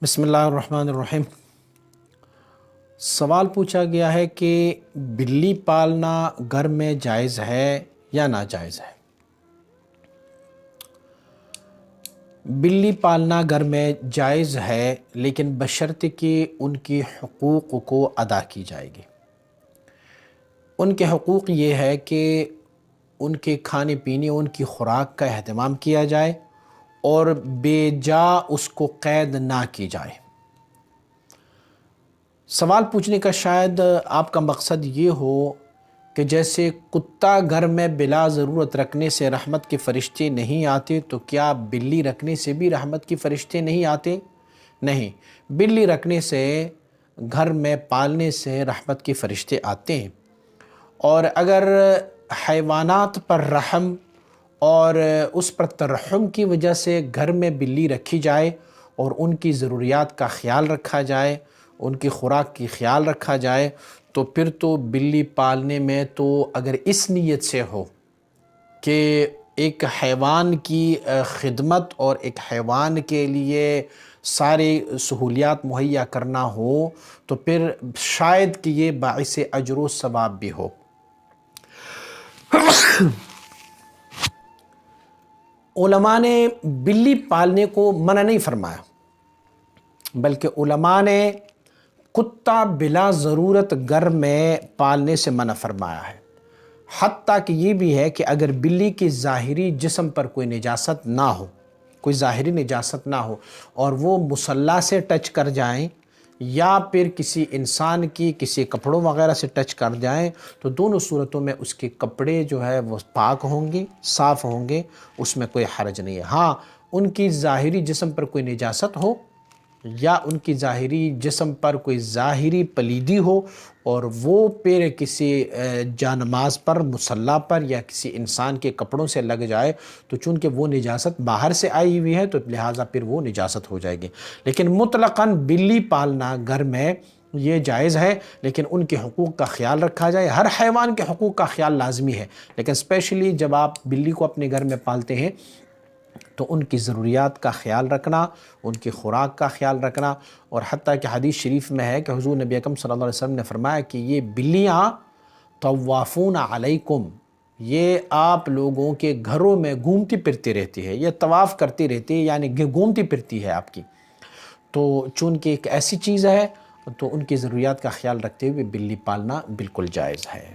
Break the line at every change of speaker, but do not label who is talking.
بسم اللہ الرحمن الرحیم۔ سوال پوچھا گیا ہے کہ بلی پالنا گھر میں جائز ہے یا ناجائز ہے؟ بلی پالنا گھر میں جائز ہے، لیکن بشرط کہ ان کی حقوق کو ادا کی جائے گی۔ ان کے حقوق یہ ہے کہ ان کے کھانے پینے، ان کی خوراک کا اہتمام کیا جائے اور بے جا اس کو قید نہ کی جائے۔ سوال پوچھنے کا شاید آپ کا مقصد یہ ہو کہ جیسے کتا گھر میں بلا ضرورت رکھنے سے رحمت کے فرشتے نہیں آتے، تو کیا بلی رکھنے سے بھی رحمت کے فرشتے نہیں آتے؟ نہیں، بلی رکھنے سے، گھر میں پالنے سے رحمت کے فرشتے آتے ہیں۔ اور اگر حیوانات پر رحم اور اس پر ترحم کی وجہ سے گھر میں بلی رکھی جائے اور ان کی ضروریات کا خیال رکھا جائے، ان کی خوراک کی خیال رکھا جائے، تو پھر تو بلی پالنے میں تو اگر اس نیت سے ہو کہ ایک حیوان کی خدمت اور ایک حیوان کے لیے ساری سہولیات مہیا کرنا ہو، تو پھر شاید کہ یہ باعث اجر و ثواب بھی ہو۔ علماء نے بلی پالنے کو منع نہیں فرمایا، بلکہ علماء نے کتا بلا ضرورت گھر میں پالنے سے منع فرمایا ہے۔ حتیٰ کہ یہ بھی ہے کہ اگر بلی کی ظاہری جسم پر کوئی نجاست نہ ہو، کوئی ظاہری نجاست نہ ہو، اور وہ مصلی سے ٹچ کر جائیں یا پھر کسی انسان کی کسی کپڑوں وغیرہ سے ٹچ کر جائیں، تو دونوں صورتوں میں اس کے کپڑے جو ہے وہ پاک ہوں گے، صاف ہوں گے، اس میں کوئی حرج نہیں ہے۔ ہاں، ان کی ظاہری جسم پر کوئی نجاست ہو یا ان کی ظاہری جسم پر کوئی ظاہری پلیدی ہو اور وہ پھر کسی جانماز پر، مصلی پر یا کسی انسان کے کپڑوں سے لگ جائے، تو چونکہ وہ نجاست باہر سے آئی ہوئی ہے تو لہٰذا پھر وہ نجاست ہو جائے گی۔ لیکن مطلقاً بلی پالنا گھر میں یہ جائز ہے، لیکن ان کے حقوق کا خیال رکھا جائے۔ ہر حیوان کے حقوق کا خیال لازمی ہے، لیکن اسپیشلی جب آپ بلی کو اپنے گھر میں پالتے ہیں تو ان کی ضروریات کا خیال رکھنا، ان کی خوراک کا خیال رکھنا، اور حتیٰ کہ حدیث شریف میں ہے کہ حضور نبی اکرم صلی اللہ علیہ وسلم نے فرمایا کہ یہ بلیاں طوافون علیکم، یہ آپ لوگوں کے گھروں میں گھومتی پھرتی رہتی ہے، یہ طواف کرتی رہتی ہے، یعنی گھومتی پھرتی ہے آپ کی۔ تو چونکہ ایک ایسی چیز ہے تو ان کی ضروریات کا خیال رکھتے ہوئے بلی پالنا بالکل جائز ہے۔